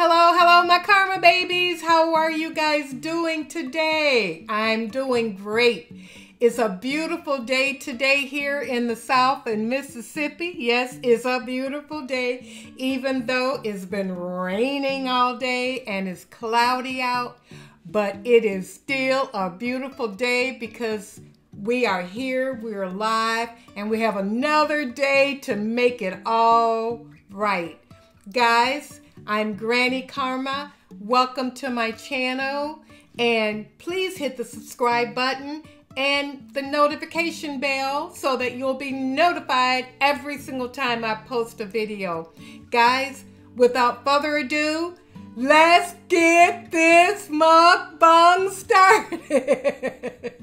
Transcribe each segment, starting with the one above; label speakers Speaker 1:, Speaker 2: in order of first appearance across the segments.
Speaker 1: Hello, my Karma babies. How are you guys doing today? I'm doing great. It's a beautiful day today here in the South in Mississippi. Yes, it's a beautiful day, even though it's been raining all day and it's cloudy out. But it is still a beautiful day because we are here, we're alive, and we have another day to make it all right. Guys, I'm GrannyKarma. Welcome to my channel, and please hit the subscribe button and the notification bell so that you'll be notified every single time I post a video. Guys, without further ado, let's get this mukbang started.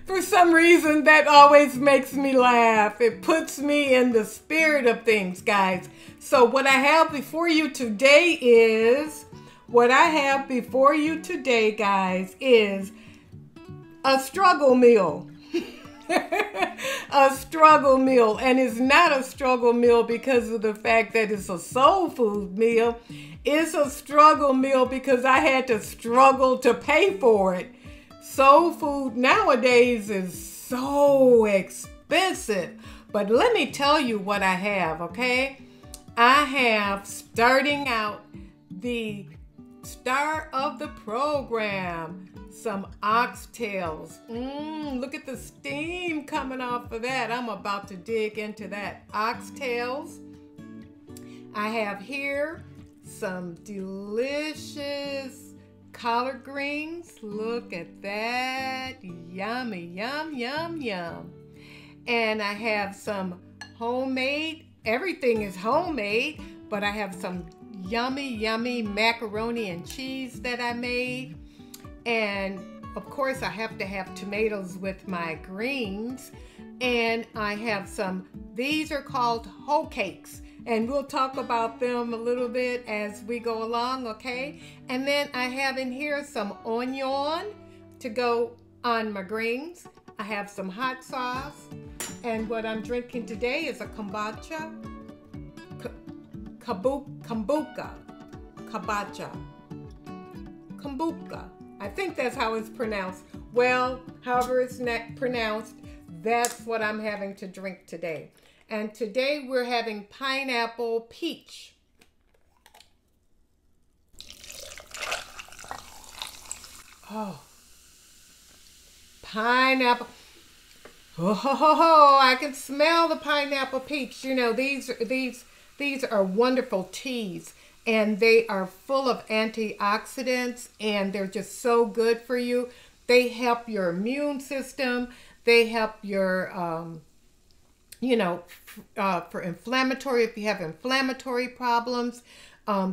Speaker 1: For some reason, that always makes me laugh. It puts me in the spirit of things, guys. So what I have before you today is, guys, is a struggle meal. A struggle meal. And it's not a struggle meal because of the fact that it's a soul food meal. It's a struggle meal because I had to struggle to pay for it. Soul food nowadays is so expensive. But let me tell you what I have, okay? I have, starting out, the star of the program, some oxtails. Look at the steam coming off of that. I'm about to dig into that. Oxtails. I have here some delicious collard greens. Look at that. Yummy, yum, yum, yum. And I have some homemade, everything is homemade, but I have some yummy, yummy macaroni and cheese that I made. And of course I have to have tomatoes with my greens. And I have some, these are called hoe cakes. And we'll talk about them a little bit as we go along, okay? And then I have in here some onion to go on my greens. I have some hot sauce. And what I'm drinking today is a kombucha. Kombucha. I think that's how it's pronounced. Well, however it's not pronounced, that's what I'm having to drink today. And today we're having pineapple peach. Oh, pineapple. Oh, I can smell the pineapple peach. You know, these are wonderful teas, and they are full of antioxidants, and they're just so good for you. They help your immune system. They help your for inflammatory, if you have inflammatory problems.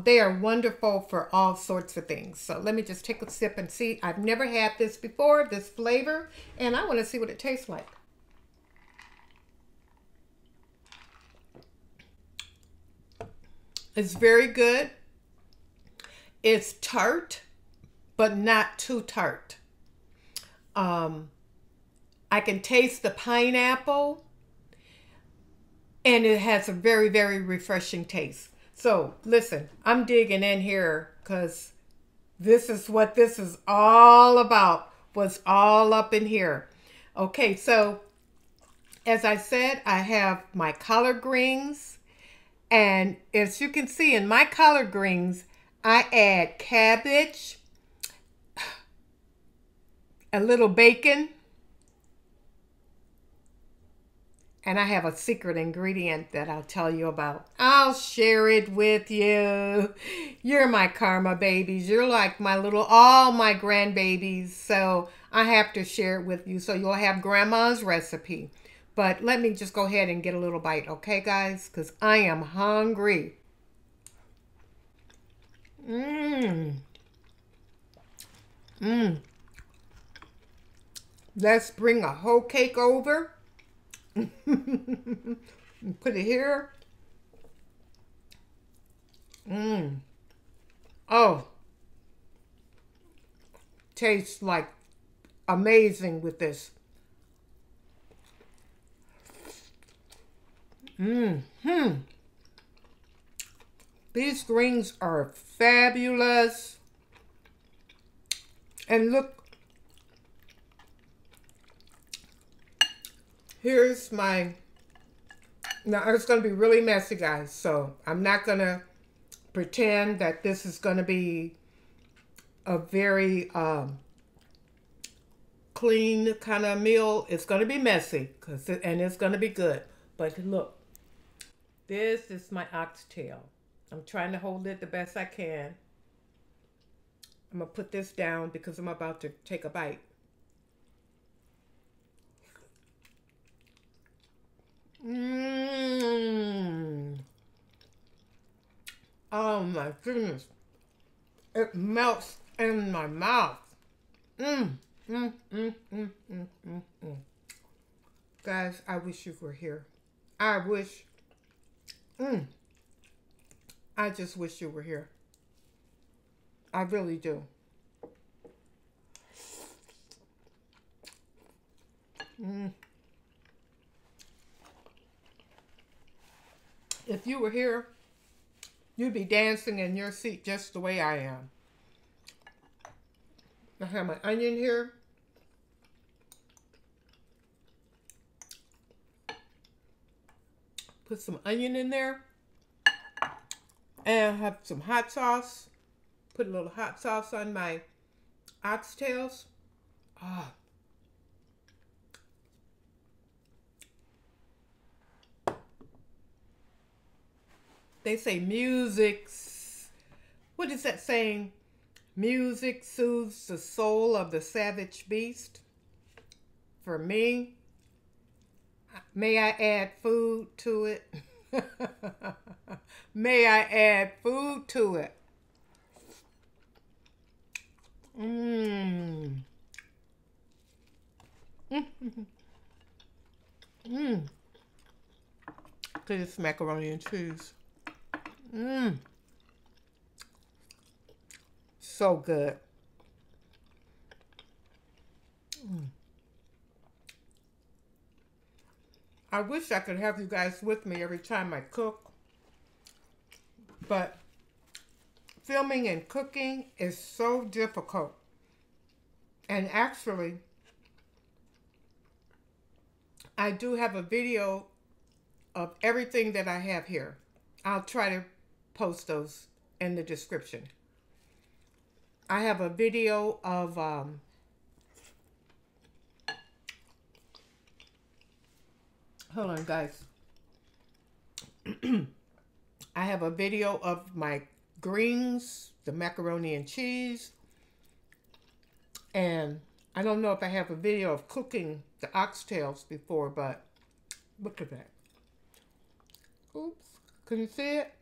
Speaker 1: They are wonderful for all sorts of things. So let me just take a sip and see. I've never had this before, this flavor, and I want to see what it tastes like. It's very good. It's tart, but not too tart. I can taste the pineapple, and it has a very, very refreshing taste. So listen, I'm digging in here because this is what this is all about. What's all up in here. Okay, so as I said, I have my collard greens. And as you can see in my collard greens, I add cabbage, a little bacon, and I have a secret ingredient that I'll tell you about. I'll share it with you. You're my Karma babies. You're like my all my grandbabies. So I have to share it with you so you'll have grandma's recipe. But let me just go ahead and get a little bite, okay, guys? Because I am hungry. Let's bring a hoe cake over. Put it here. Oh. Tastes like amazing with this. These greens are fabulous. And look, here's my, now it's going to be really messy, guys. So I'm not going to pretend that this is going to be a very clean kind of meal. It's going to be messy, and it's going to be good. But look, this is my oxtail. I'm trying to hold it the best I can. I'm going to put this down because I'm about to take a bite. Oh my goodness. It melts in my mouth. Guys, I wish you were here. I wish. I just wish you were here. I really do. If you were here, you'd be dancing in your seat just the way I am. I have my onion here. Put some onion in there. And have some hot sauce. Put a little hot sauce on my oxtails. Ah. They say music, what is that saying? Music soothes the soul of the savage beast. For me, may I add food to it? May I add food to it? This macaroni and cheese. So good. I wish I could have you guys with me every time I cook, but filming and cooking is so difficult. And actually, I do have a video of everything that I have here. I'll try to post those in the description. I have a video of hold on, guys. I have a video of my greens, the macaroni and cheese, and I don't know if I have a video of cooking the oxtails before, but look at that. Oops, can you see it?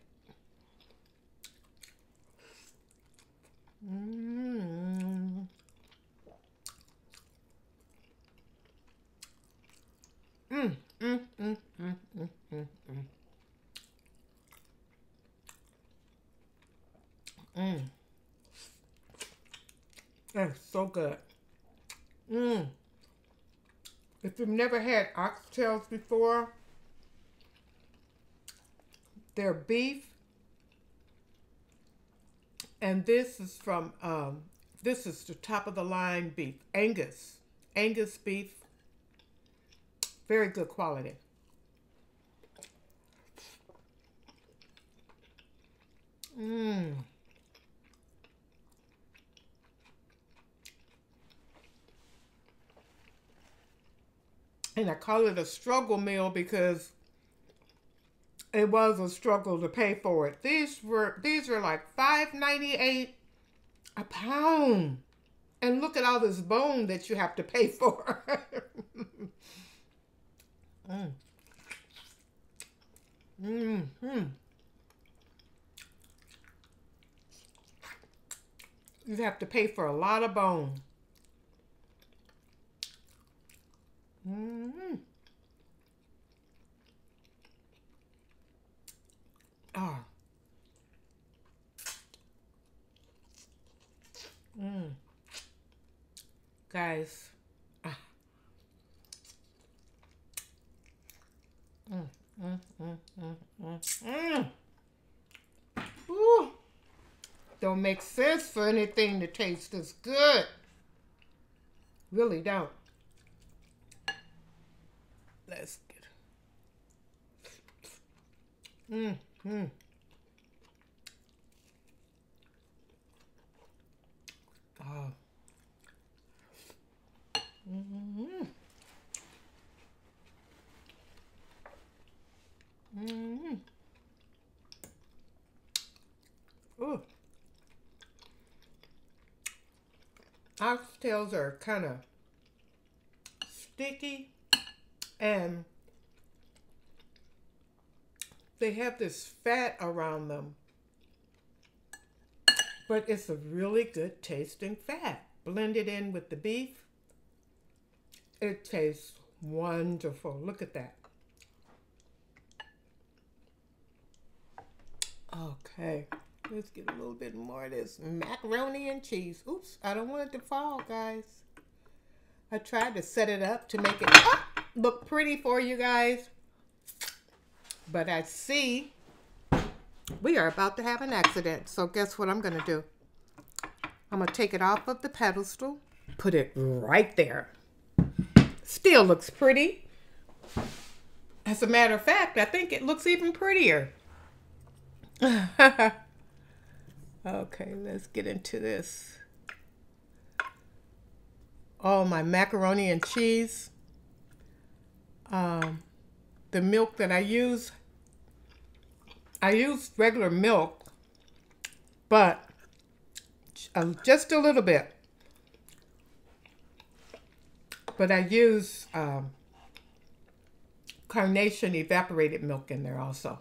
Speaker 1: That's so good. If you've never had oxtails before, they're beef, and this is from this is the top of the line beef, Angus beef, very good quality. And I call it a struggle meal because it was a struggle to pay for it. These were like $5.98 a pound. And look at all this bone that you have to pay for. You have to pay for a lot of bone. Ah. Guys. Mm, mm, mm, mm, mm. Ooh. Don't make sense for anything to taste this good. Really don't. Let's get it. Oh. Mm-hmm. Mm-hmm. Ooh. Oxtails are kind of sticky and they have this fat around them, but it's a really good tasting fat. Blended in with the beef, it tastes wonderful. Look at that. Okay, let's get a little bit more of this macaroni and cheese. Oops, I don't want it to fall, guys. I tried to set it up to make it look pretty for you guys, but I see we are about to have an accident. So guess what I'm going to do? I'm going to take it off of the pedestal, put it right there. Still looks pretty. As a matter of fact, I think it looks even prettier. Okay, let's get into this. Oh, my macaroni and cheese. The milk that I use regular milk, but just a little bit. But I use carnation evaporated milk in there also.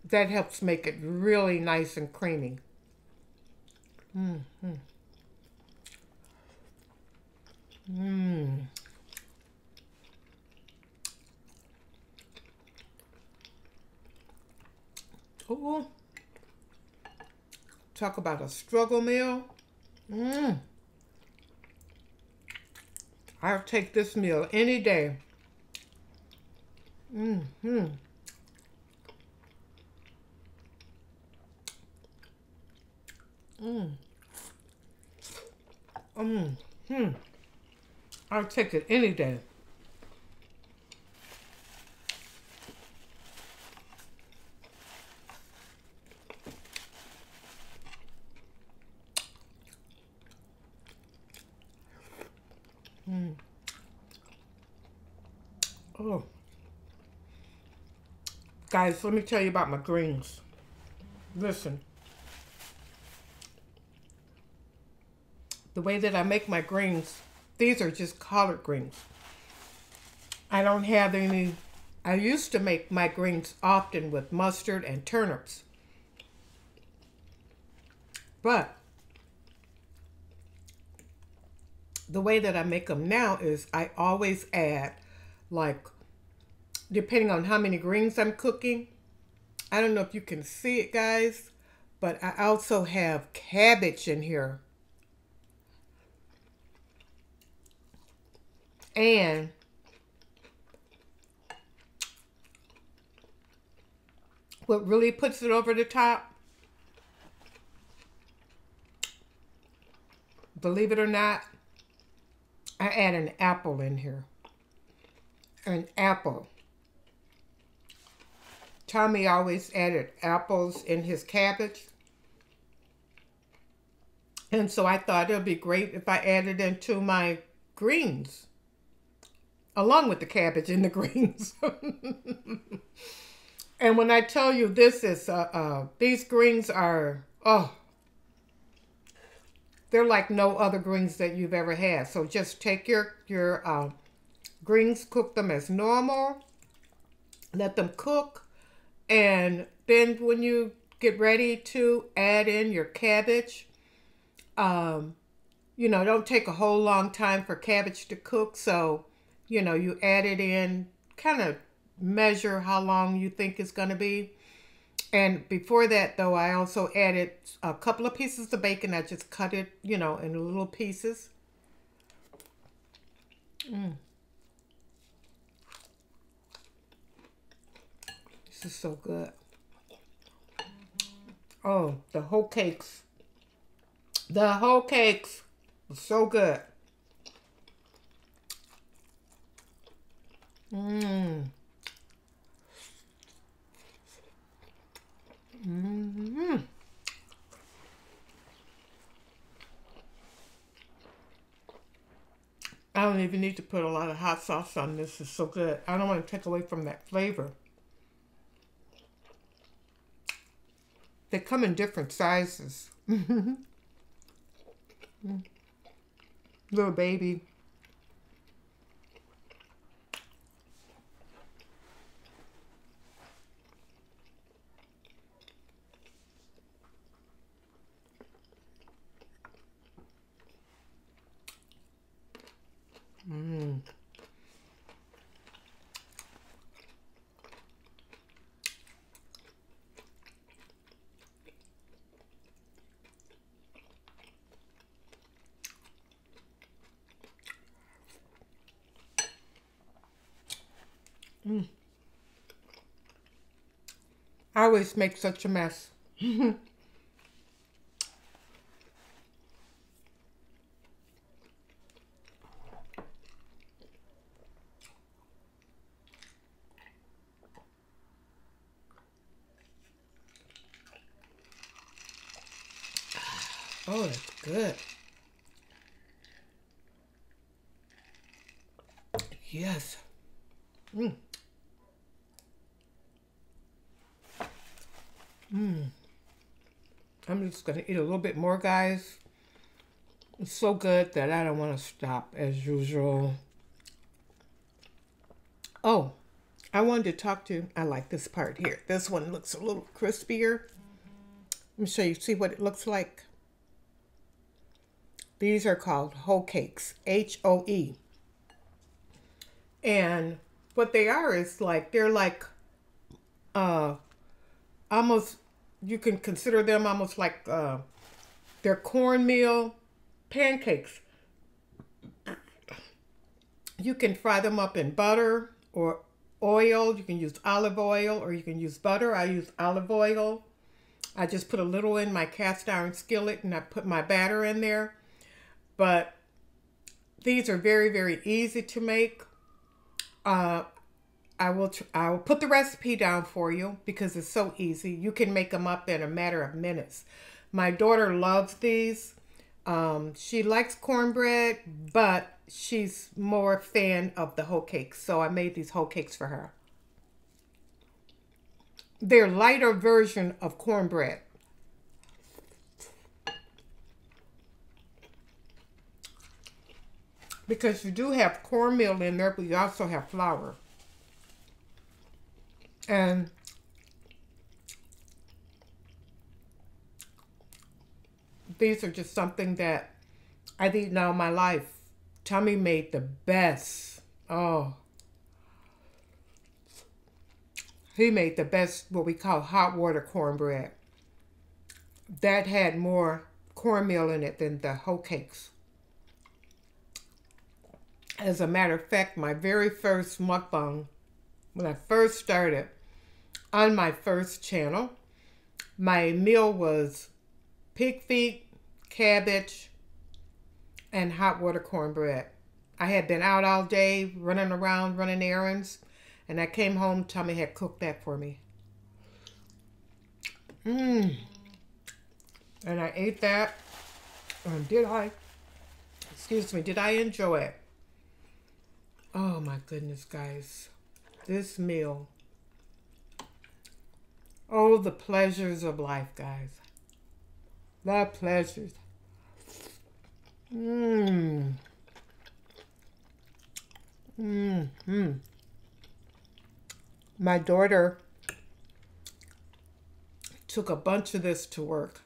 Speaker 1: That helps make it really nice and creamy. Mm-hmm. Mmm. Ooh. Talk about a struggle meal. Mmm. I'll take this meal any day. Mm-hmm. Mm. Mm-hmm. I'll take it any day. Mm. Oh. Guys, let me tell you about my greens. Listen. The way that I make my greens, these are just collard greens. I don't have any. I used to make my greens often with mustard and turnips. But the way that I make them now is I always add, like, depending on how many greens I'm cooking. I don't know if you can see it, guys, but I also have cabbage in here. And what really puts it over the top, believe it or not, I add an apple in here. An apple. Tommy always added apples in his cabbage. And so I thought it would be great if I added into my greens, along with the cabbage and the greens. And when I tell you this is, these greens are, oh, they're like no other greens that you've ever had. So just take your greens, cook them as normal, let them cook, and then when you get ready to add in your cabbage, you know, don't take a whole long time for cabbage to cook. So, you know, you add it in, kind of measure how long you think it's going to be. And before that, though, I also added a couple of pieces of bacon. I just cut it, you know, in little pieces. This is so good. Oh, the whole cakes. The whole cakes are so good. Mmm. Mmm. I don't even need to put a lot of hot sauce on this. It's so good. I don't want to take away from that flavor. They come in different sizes. Little baby. Mmm. Mm. I always make such a mess. Oh, that's good. Yes. Mm. Mm. I'm just going to eat a little bit more, guys. It's so good that I don't want to stop as usual. Oh, I wanted to talk to you. I like this part here. This one looks a little crispier. Let me show you, see what it looks like. These are called HOE cakes, H-O-E. And what they are is like, they're like almost, you can consider them almost like they're cornmeal pancakes. You can fry them up in butter or oil. You can use olive oil or you can use butter. I use olive oil. I just put a little in my cast iron skillet and I put my batter in there. But these are very, very easy to make. I will put the recipe down for you because it's so easy. You can make them up in a matter of minutes. My daughter loves these. She likes cornbread, but she's more a fan of the hoe cakes. So I made these hoe cakes for her. They're lighter version of cornbread. Because you do have cornmeal in there, but you also have flour. And these are just something that I've eaten all my life. Tommy made the best. Oh. He made the best, what we call hot water cornbread. That had more cornmeal in it than the hoe cakes. As a matter of fact, my very first mukbang, when I first started on my first channel, my meal was pig feet, cabbage, and hot water cornbread. I had been out all day running around, running errands, and I came home, Tommy had cooked that for me. And I ate that. Did I enjoy it? Oh my goodness, guys. This meal. Oh, the pleasures of life, guys. The pleasures. My daughter took a bunch of this to work.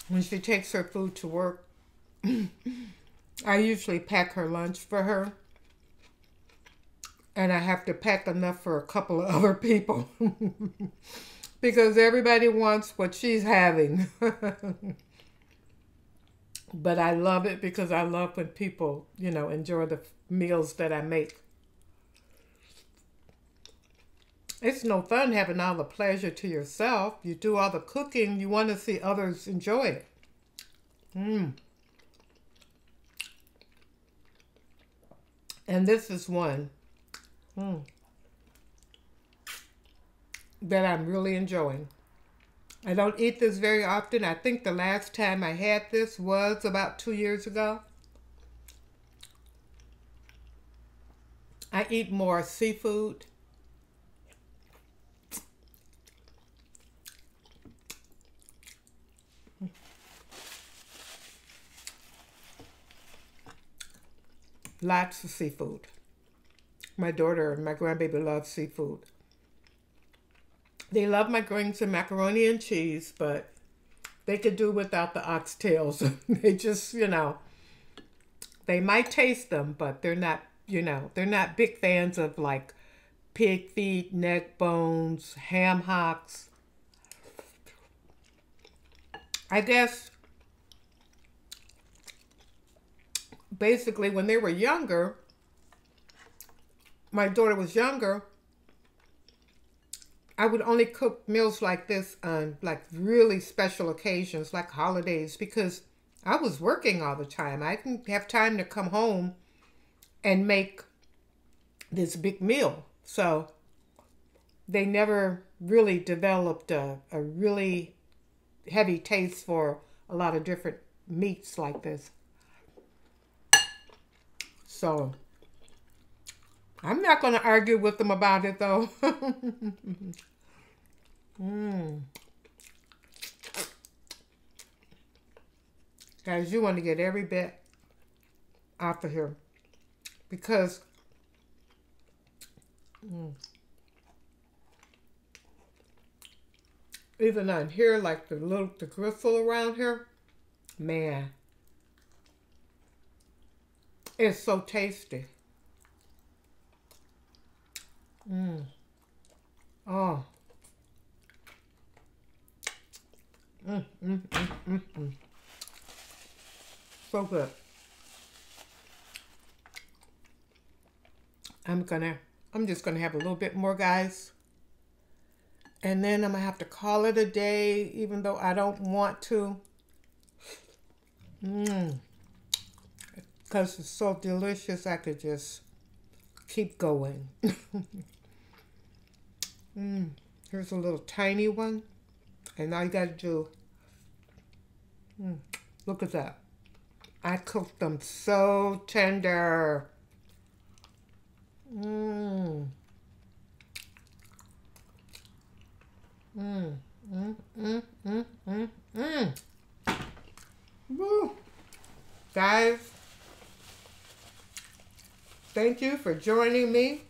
Speaker 1: When she takes her food to work, I usually pack her lunch for her. And I have to pack enough for a couple of other people. Because everybody wants what she's having. But I love it because I love when people, you know, enjoy the meals that I make. It's no fun having all the pleasure to yourself. You do all the cooking, you want to see others enjoy it. And this is one that I'm really enjoying. I don't eat this very often. I think the last time I had this was about 2 years ago. I eat more seafood. Lots of seafood. My daughter and my grandbaby love seafood. They love my greens and macaroni and cheese, but they could do without the oxtails. They just, they might taste them, but they're not, they're not big fans of like pig feet, neck bones, ham hocks. I guess basically when they were younger, my daughter was younger, I would only cook meals like this on like really special occasions, like holidays, because I was working all the time. I didn't have time to come home and make this big meal. So they never really developed a really heavy taste for a lot of different meats like this. So I'm not going to argue with them about it, though. Guys, you want to get every bit off of here because even on here, like the gristle around here, man, it's so tasty. Oh. So good. I'm just gonna have a little bit more, guys. And then I'm gonna have to call it a day, even though I don't want to. Because it's so delicious, I could just keep going. Here's a little tiny one. And all you gotta do, look at that. I cooked them so tender. Woo. Guys, thank you for joining me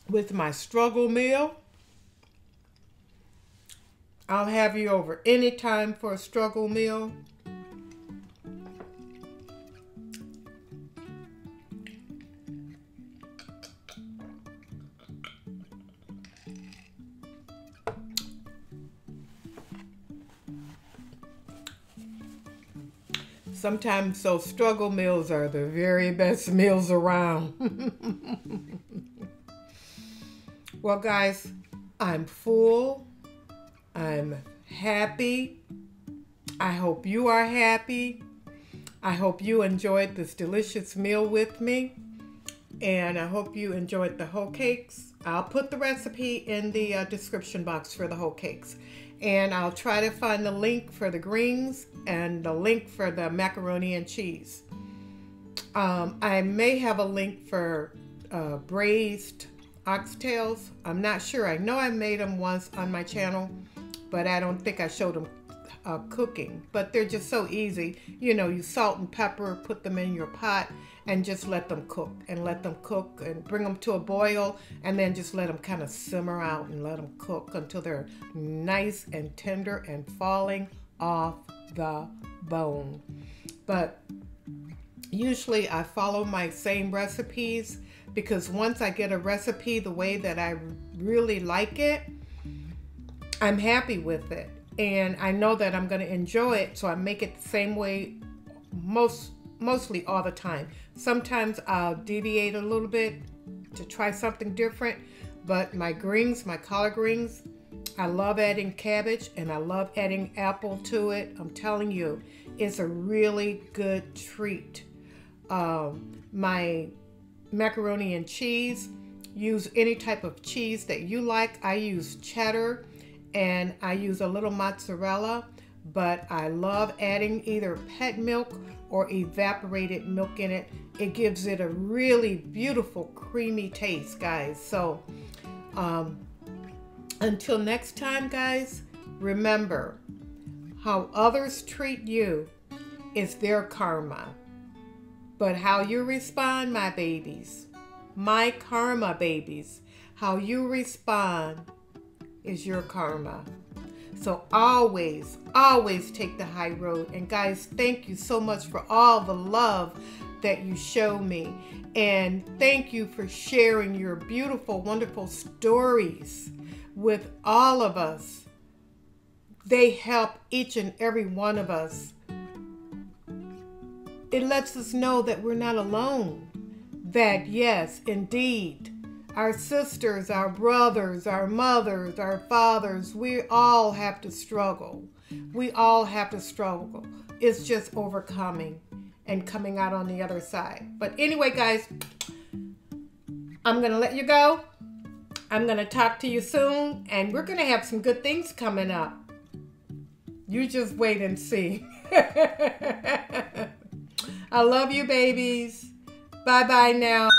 Speaker 1: with my struggle meal. I'll have you over anytime for a struggle meal. Sometimes those struggle meals are the very best meals around. Well, guys, I'm full. I'm happy. I hope you are happy. I hope you enjoyed this delicious meal with me. And I hope you enjoyed the hoe cakes. I'll put the recipe in the description box for the hoe cakes. And I'll try to find the link for the greens and the link for the macaroni and cheese. I may have a link for braised oxtails. I'm not sure. I know I made them once on my channel, but I don't think I showed them cooking. But they're just so easy. You salt and pepper, put them in your pot, and just let them cook and bring them to a boil, and then just let them kind of simmer out and let them cook until they're nice and tender and falling off the bone. But usually I follow my same recipes because once I get a recipe the way that I really like it, I'm happy with it. And I know that I'm going to enjoy it, so I make it the same way mostly all the time. Sometimes I'll deviate a little bit to try something different. But my greens, my collard greens, I love adding cabbage and I love adding apple to it. I'm telling you, it's a really good treat. My macaroni and cheese, use any type of cheese that you like. I use cheddar and I use a little mozzarella, but I love adding either pet milk or evaporated milk in it. It gives it a really beautiful creamy taste, guys. So until next time, guys, remember, how others treat you is their karma. But how you respond, my babies, my karma babies, how you respond is your karma. So always, always take the high road. And guys, thank you so much for all the love that you show me. And thank you for sharing your beautiful, wonderful stories with all of us. They help each and every one of us. It lets us know that we're not alone. That yes, indeed, our sisters, our brothers, our mothers, our fathers, we all have to struggle. We all have to struggle. It's just overcoming and coming out on the other side. But anyway, guys, I'm going to let you go. I'm going to talk to you soon, and we're going to have some good things coming up. You just wait and see. I love you, babies. Bye-bye now.